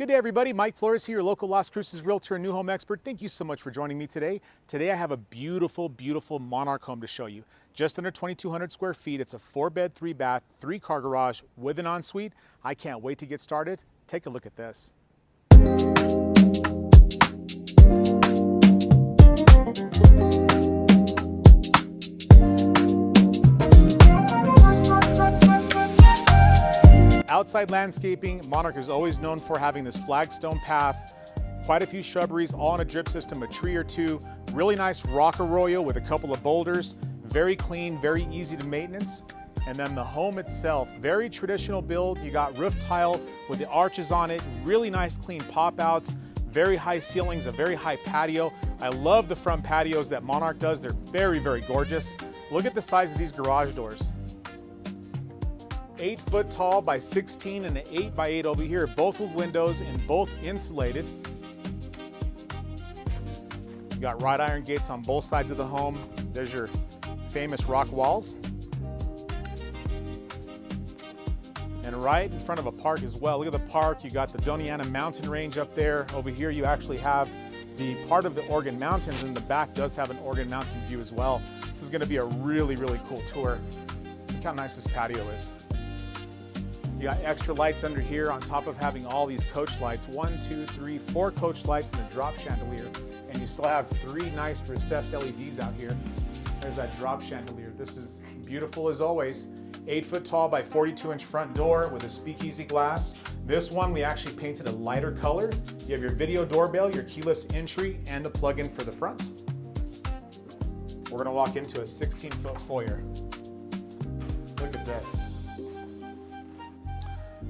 Good day, everybody. Mike Flores here, your local Las Cruces Realtor and new home expert. Thank you so much for joining me today. Today I have a beautiful, beautiful Monarch home to show you. Just under 2,200 square feet. It's a 4-bed, 3-bath, 3-car garage with an ensuite. I can't wait to get started. Take a look at this. Outside landscaping, Monarch is always known for having this flagstone path, quite a few shrubberies, all on a drip system, a tree or two, really nice rock arroyo with a couple of boulders, very clean, very easy to maintenance. And then the home itself, very traditional build. You got roof tile with the arches on it, really nice clean pop outs, very high ceilings, a very high patio. I love the front patios that Monarch does. They're very, very gorgeous. Look at the size of these garage doors. 8 foot tall by 16 and an 8 by 8 over here, both with windows and both insulated. You got wrought iron gates on both sides of the home. There's your famous rock walls. And right in front of a park as well. Look at the park. You got the Doña Ana mountain range up there. Over here you actually have the part of the Organ Mountains, and the back does have an Organ Mountain view as well. This is going to be a really, really cool tour. Look how nice this patio is. You got extra lights under here on top of having all these coach lights. 1, 2, 3, 4 coach lights and a drop chandelier. And you still have 3 nice recessed LEDs out here. There's that drop chandelier. This is beautiful as always. 8 foot tall by 42-inch front door with a speakeasy glass. This one we actually painted a lighter color. You have your video doorbell, your keyless entry, and the plug-in for the front. We're gonna walk into a 16-foot foyer. Look at this.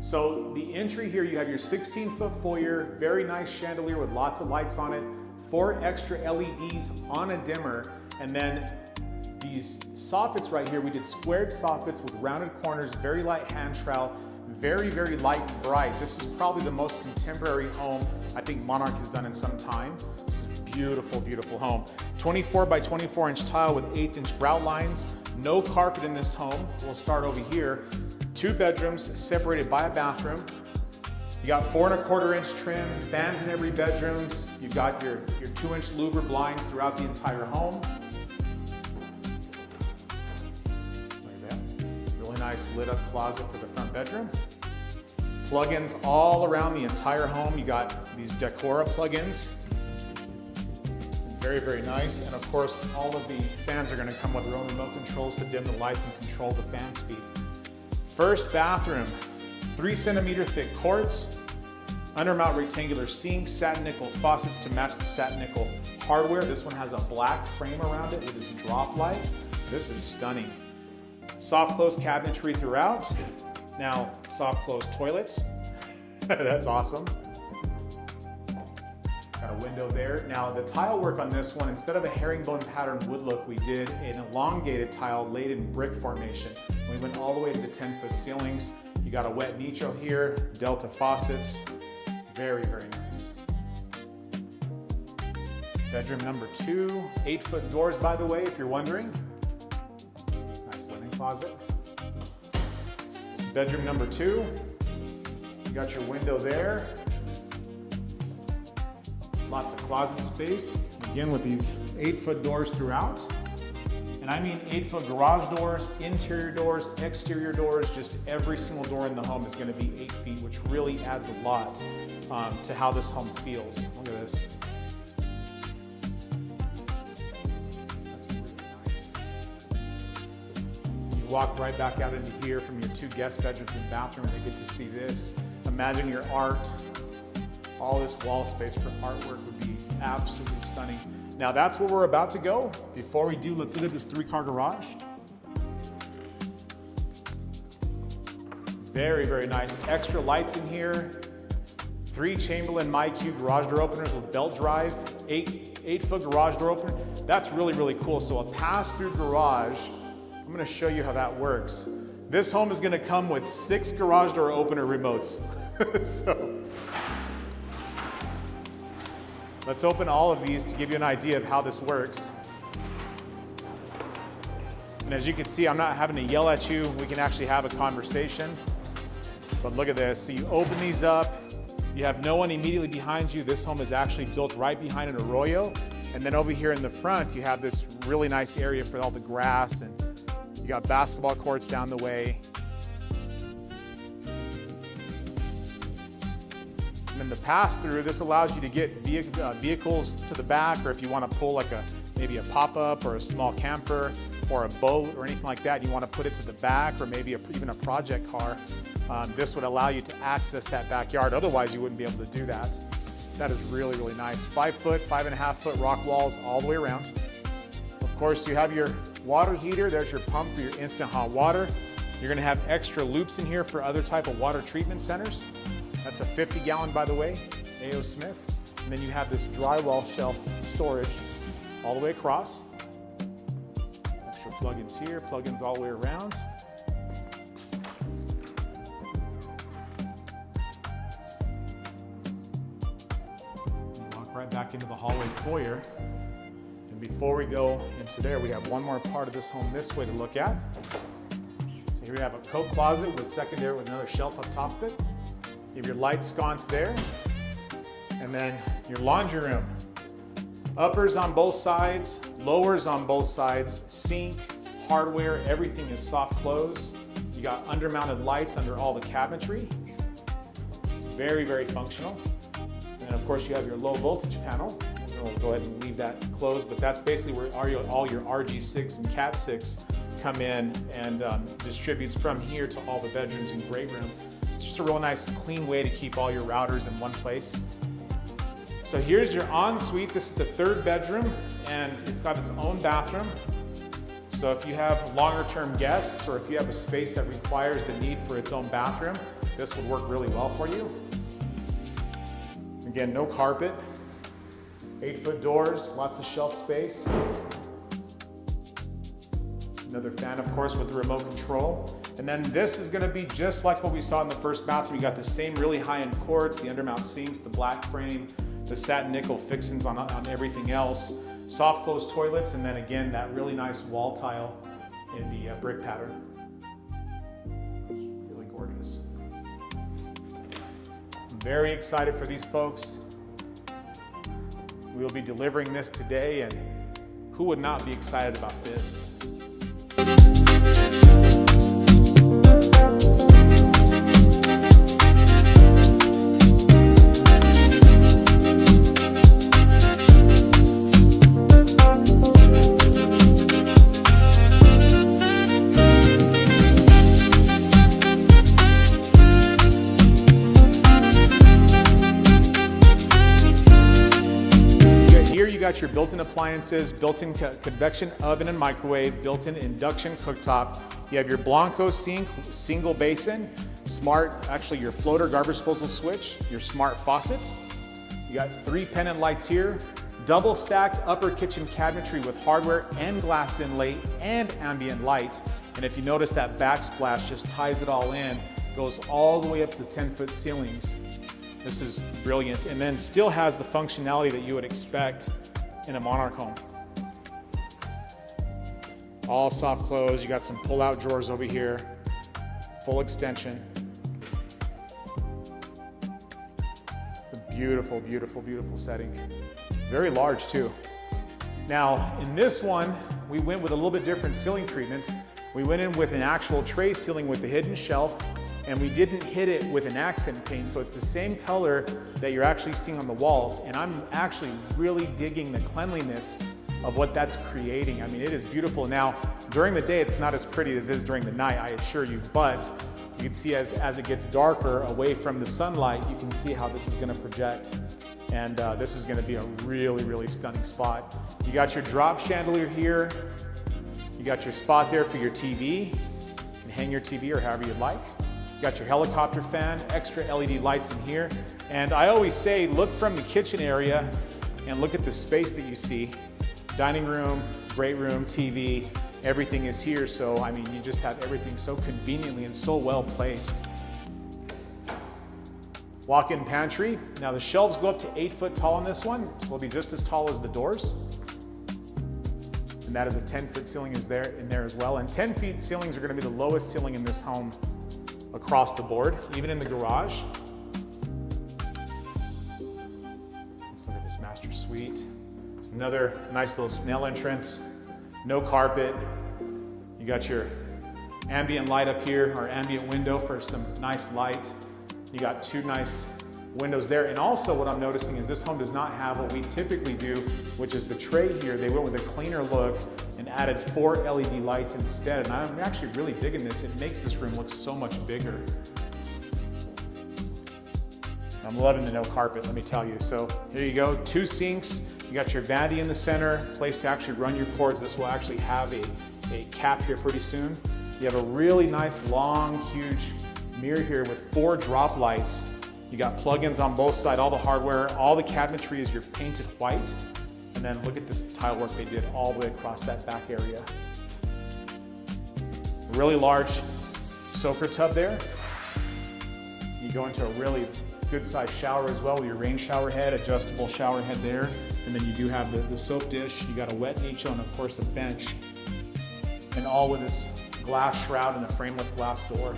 So the entry here, you have your 16-foot foyer, very nice chandelier with lots of lights on it, 4 extra LEDs on a dimmer, and then these soffits right here, we did squared soffits with rounded corners, very light hand trowel, very, very light and bright. This is probably the most contemporary home I think Monarch has done in some time. This is a beautiful, beautiful home. 24 by 24-inch tile with 1/8-inch grout lines. No carpet in this home. We'll start over here. 2 bedrooms separated by a bathroom. You got 4 1/4-inch trim, fans in every bedroom. You've got your 2-inch louver blinds throughout the entire home. Look at that. Really nice lit up closet for the front bedroom. Plug-ins all around the entire home. You got these Decora plug-ins. Very, very nice. And of course, all of the fans are gonna come with their own remote controls to dim the lights and control the fan speed. First bathroom, 3 centimeter thick quartz, undermount rectangular sink, satin nickel faucets to match the satin nickel hardware. This one has a black frame around it with this drop light. This is stunning. Soft close cabinetry throughout. Now, soft close toilets. That's awesome. Got a window there. Now the tile work on this one, instead of a herringbone pattern wood look, we did an elongated tile laid in brick formation. We went all the way to the 10-foot ceilings. You got a wet nitro here, Delta faucets. Very, very nice. Bedroom number 2, 8-foot doors, by the way, if you're wondering. Nice linen closet. This is bedroom number 2. You got your window there. Lots of closet space, again with these 8-foot doors throughout. And I mean 8-foot garage doors, interior doors, exterior doors, just every single door in the home is gonna be 8 feet, which really adds a lot to how this home feels. Look at this. That's really nice. You walk right back out into here from your 2 guest bedrooms and bathroom, and they get to see this. Imagine your art. All this wall space for artwork would be absolutely stunning. Now that's where we're about to go. Before we do, let's look at this 3-car garage. Very, very nice. Extra lights in here. 3 Chamberlain MyQ garage door openers with belt drive. 8-foot garage door opener. That's really, really cool. So a pass-through garage. I'm gonna show you how that works. This home is gonna come with 6 garage door opener remotes. So. Let's open all of these to give you an idea of how this works. And as you can see, I'm not having to yell at you. We can actually have a conversation. But look at this. So you open these up. You have no one immediately behind you. This home is actually built right behind an arroyo. And then over here in the front, you have this really nice area for all the grass, and you got basketball courts down the way. And then the pass-through, this allows you to get vehicles to the back, or if you want to pull like maybe a pop-up or a small camper or a boat or anything like that, you want to put it to the back, or maybe even a project car. This would allow you to access that backyard. Otherwise, you wouldn't be able to do that. That is really, really nice. 5 foot, 5.5 foot rock walls all the way around. Of course, you have your water heater. There's your pump for your instant hot water. You're going to have extra loops in here for other type of water treatment centers. That's a 50-gallon, by the way, A.O. Smith. And then you have this drywall shelf storage all the way across. Extra plugins here, plugins all the way around. You walk right back into the hallway foyer. And before we go into there, we have one more part of this home this way to look at. So here we have a coat closet with secondary with another shelf up top of it. You have your light sconce there. And then your laundry room. Uppers on both sides, lowers on both sides, sink, hardware, everything is soft close. You got undermounted lights under all the cabinetry. Very, very functional. And of course you have your low voltage panel. We'll go ahead and leave that closed, but that's basically where all your RG6 and Cat6 come in and distributes from here to all the bedrooms and great room. It's just a real nice, clean way to keep all your routers in one place. So here's your ensuite. This is the third bedroom, and it's got its own bathroom. So if you have longer term guests, or if you have a space that requires the need for its own bathroom, this would work really well for you. Again, no carpet, 8-foot doors, lots of shelf space. Another fan, of course, with the remote control. And then this is gonna be just like what we saw in the first bathroom. You got the same really high-end quartz, the undermount sinks, the black frame, the satin nickel fixings on everything else, soft close toilets, and then again, that really nice wall tile in the brick pattern. Really gorgeous. I'm very excited for these folks. We will be delivering this today, and who would not be excited about this? Your built-in appliances, built-in convection oven and microwave, built-in induction cooktop. You have your Blanco sink, single basin, actually your floater garbage disposal switch, your smart faucet. You got 3 pendant lights here, double stacked upper kitchen cabinetry with hardware and glass inlay and ambient light. And if you notice, that backsplash just ties it all in, goes all the way up to the 10-foot ceilings. This is brilliant, and then still has the functionality that you would expect in a Monarch home. All soft close. You got some pull-out drawers over here, full extension. It's a beautiful, beautiful, beautiful setting. Very large too. Now, in this one, we went with a little bit different ceiling treatment. We went in with an actual tray ceiling with the hidden shelf, and we didn't hit it with an accent paint, so it's the same color that you're actually seeing on the walls. And I'm actually really digging the cleanliness of what that's creating. I mean, it is beautiful. Now, during the day, it's not as pretty as it is during the night, I assure you, but you can see as it gets darker away from the sunlight, you can see how this is gonna project. And this is gonna be a really, really stunning spot. You got your drop chandelier here. You got your spot there for your TV. You can hang your TV or however you'd like. You got your helicopter fan, extra LED lights in here. And I always say, look from the kitchen area and look at the space that you see. Dining room, great room, TV, everything is here. So, I mean, you just have everything so conveniently and so well placed. Walk-in pantry. Now the shelves go up to 8 foot tall on this one, so it'll be just as tall as the doors. And that is a 10-foot ceiling in there as well. And 10 feet ceilings are gonna be the lowest ceiling in this home across the board, even in the garage. master suite. There's another nice little snail entrance, no carpet. You got your ambient light up here, or ambient window for some nice light. You got two nice windows there. And also what I'm noticing is this home does not have what we typically do, which is the tray here. They went with a cleaner look and added 4 LED lights instead. And I'm actually really digging this. It makes this room look so much bigger. I'm loving the no carpet, let me tell you. So here you go, 2 sinks. You got your vanity in the center, place to actually run your cords. This will actually have a cap here pretty soon. You have a really nice, long, huge mirror here with 4 drop lights. You got plugins on both sides, all the hardware, all the cabinetry is your painted white. And then look at this tile work they did all the way across that back area. A really large soaker tub there. You go into a really good sized shower as well with your rain shower head, adjustable shower head there. And then you do have the soap dish. You got a wet niche and of course a bench. And all with this glass shroud and a frameless glass door.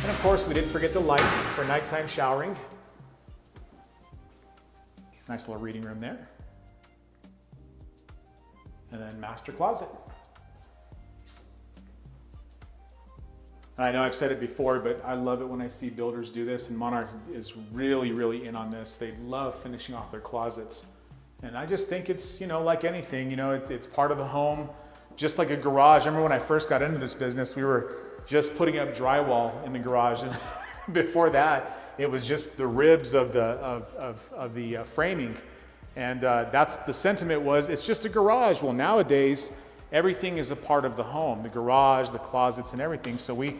And of course we didn't forget the light for nighttime showering. Nice little reading room there. And then master closet. I know I've said it before, but I love it when I see builders do this, and Monarch is really, really in on this. They love finishing off their closets. And I just think it's, like anything, it's part of the home, just like a garage. I remember when I first got into this business, we were just putting up drywall in the garage. And before that, it was just the ribs of the framing. And that's the sentiment was, it's just a garage. Well, nowadays, everything is a part of the home, the garage, the closets, and everything. So we,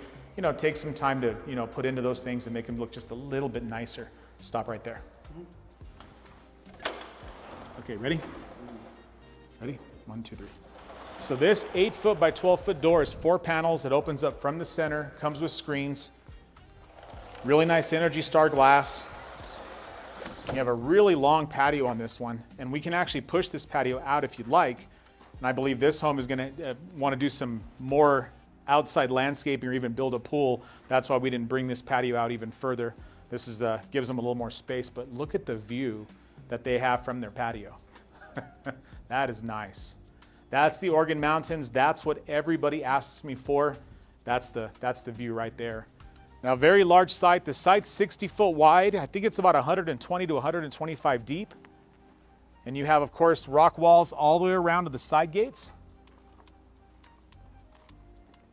take some time to, put into those things and make them look just a little bit nicer. Stop right there. Okay, ready? Ready? 1, 2, 3. So this 8-foot by 12-foot door is 4 panels. It opens up from the center, comes with screens. Really nice Energy Star glass. You have a really long patio on this one, and we can actually push this patio out if you'd like. And I believe this home is going to want to do some more outside landscaping or even build a pool. That's why we didn't bring this patio out even further. This is gives them a little more space, but look at the view that they have from their patio. That is nice. That's the Organ Mountains. That's what everybody asks me for. That's the view right there. Now, very large site. The site's 60 foot wide. I think it's about 120 to 125 deep. And you have, of course, rock walls all the way around to the side gates.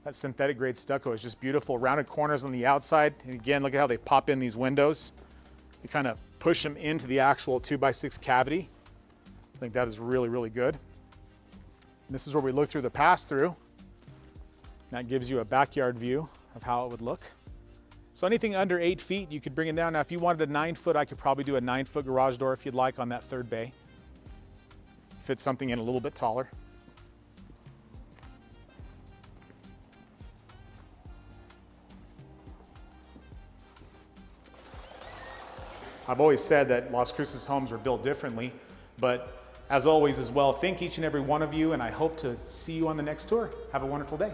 That synthetic grade stucco is just beautiful. Rounded corners on the outside. And again, look at how they pop in these windows. You kind of push them into the actual 2x6 cavity. I think that is really, really good. And this is where we look through the pass-through. That gives you a backyard view of how it would look. So anything under 8 feet, you could bring it down. Now, if you wanted a 9-foot, I could probably do a 9-foot garage door if you'd like on that third bay. Fit something in a little bit taller. I've always said that Las Cruces homes are built differently, but as always as well, thank each and every one of you, and I hope to see you on the next tour. Have a wonderful day.